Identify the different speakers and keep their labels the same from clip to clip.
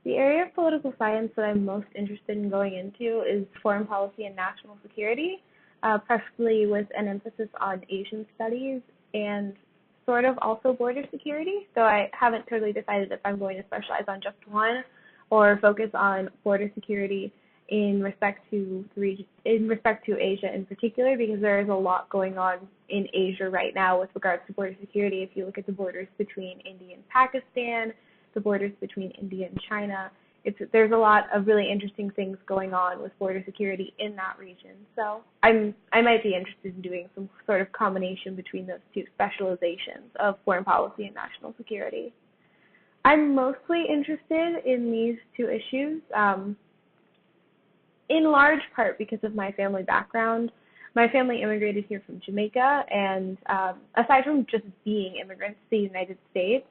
Speaker 1: The area of political science that I'm most interested in going into is foreign policy and national security, preferably with an emphasis on Asian studies and sort of also border security. So I haven't totally decided if I'm going to specialize on just one or focus on border security in respect to Asia in particular, because there is a lot going on in Asia right now with regards to border security. If you look at the borders between India and Pakistan, the borders between India and China, there's a lot of really interesting things going on with border security in that region. So I might be interested in doing some sort of combination between those two specializations of foreign policy and national security. I'm mostly interested in these two issues, in large part because of my family background. My family immigrated here from Jamaica, and aside from just being immigrants to the United States,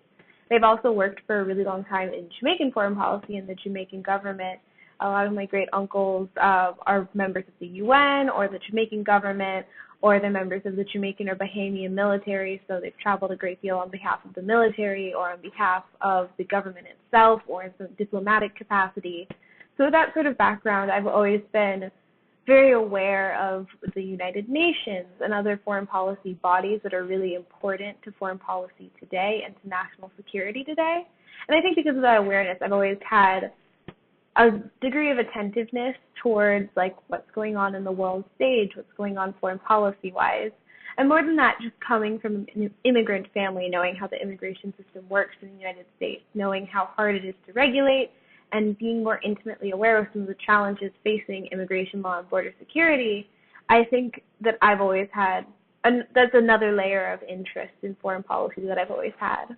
Speaker 1: they've also worked for a really long time in Jamaican foreign policy and the Jamaican government. A lot of my great-uncles are members of the UN or the Jamaican government, or they're members of the Jamaican or Bahamian military, so they've traveled a great deal on behalf of the military or on behalf of the government itself or in some diplomatic capacity. So with that sort of background, I've always been very aware of the United Nations and other foreign policy bodies that are really important to foreign policy today and to national security today. And I think because of that awareness, I've always had a degree of attentiveness towards like what's going on in the world stage, what's going on foreign policy-wise. And more than that, just coming from an immigrant family, knowing how the immigration system works in the United States, knowing how hard it is to regulate, and being more intimately aware of some of the challenges facing immigration law and border security, I think that I've always had, that's another layer of interest in foreign policy that I've always had.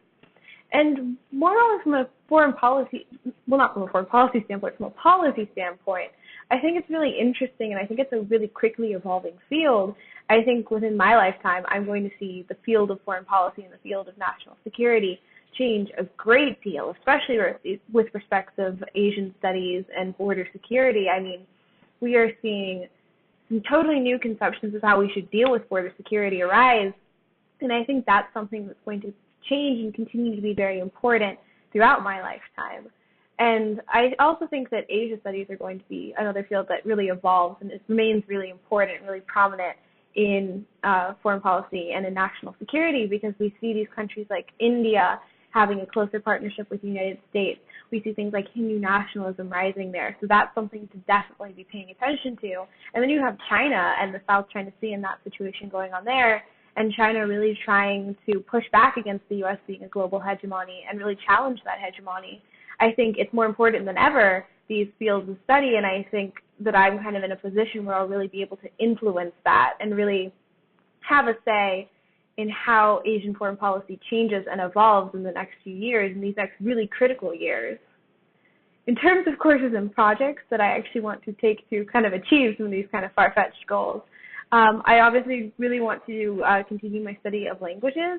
Speaker 1: And more or less from a foreign policy, well, not from a foreign policy standpoint, from a policy standpoint, I think it's really interesting, and I think it's a really quickly evolving field. I think within my lifetime, I'm going to see the field of foreign policy and the field of national security change a great deal, especially with respect of Asian studies and border security. I mean, we are seeing some totally new conceptions of how we should deal with border security arise, and I think that's something that's going to change and continue to be very important throughout my lifetime. And I also think that Asia studies are going to be another field that really evolves and it remains really important and really prominent in foreign policy and in national security, because we see these countries like India having a closer partnership with the United States. We see things like Hindu nationalism rising there. So that's something to definitely be paying attention to. And then you have China and the South China Sea and that situation going on there, and China really trying to push back against the U.S. being a global hegemony and really challenge that hegemony. I think it's more important than ever, these fields of study, and I think that I'm kind of in a position where I'll really be able to influence that and really have a say in how Asian foreign policy changes and evolves in the next few years, in these next really critical years. In terms of courses and projects that I actually want to take to kind of achieve some of these kind of far-fetched goals, I obviously really want to continue my study of languages.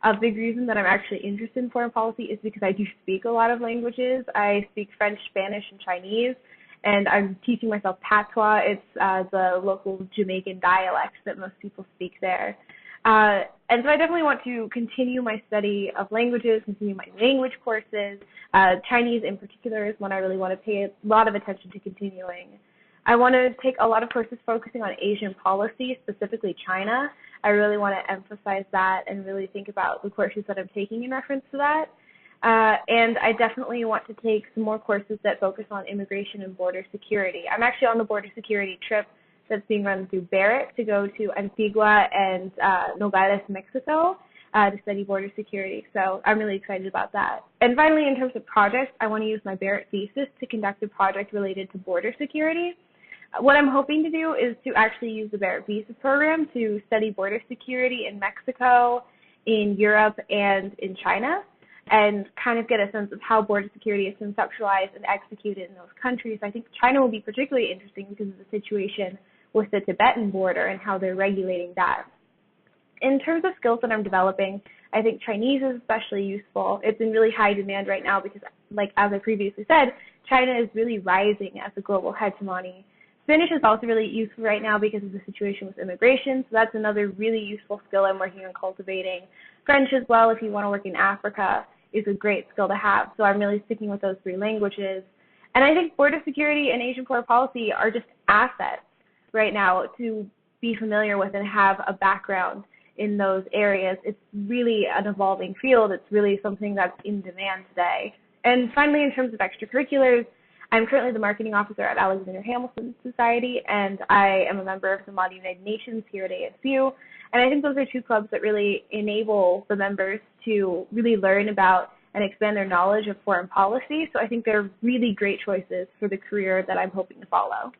Speaker 1: A big reason that I'm actually interested in foreign policy is because I do speak a lot of languages. I speak French, Spanish, and Chinese, and I'm teaching myself patois. It's the local Jamaican dialect that most people speak there. And so I definitely want to continue my study of languages, continue my language courses. Chinese in particular is one I really want to pay a lot of attention to continuing. I want to take a lot of courses focusing on Asian policy, specifically China. I really want to emphasize that and really think about the courses that I'm taking in reference to that. And I definitely want to take some more courses that focus on immigration and border security. I'm actually on the border security trip that's being run through Barrett to go to Antigua and Nogales, Mexico, to study border security. So I'm really excited about that. And finally, in terms of projects, I want to use my Barrett thesis to conduct a project related to border security. What I'm hoping to do is to actually use the Barrett Visa program to study border security in Mexico, in Europe, and in China, and kind of get a sense of how border security is conceptualized and executed in those countries. I think China will be particularly interesting because of the situation with the Tibetan border and how they're regulating that. In terms of skills that I'm developing, I think Chinese is especially useful. It's in really high demand right now because, like as I previously said, China is really rising as a global hegemony. Spanish is also really useful right now because of the situation with immigration, so that's another really useful skill I'm working on cultivating. French as well, if you want to work in Africa, is a great skill to have. So I'm really sticking with those 3 languages. And I think border security and Asian foreign policy are just assets right now to be familiar with and have a background in those areas. It's really an evolving field. It's really something that's in demand today. And finally, in terms of extracurriculars, I'm currently the marketing officer at Alexander Hamilton Society, and I am a member of the Model United Nations here at ASU. And I think those are 2 clubs that really enable the members to really learn about and expand their knowledge of foreign policy. So I think they're really great choices for the career that I'm hoping to follow.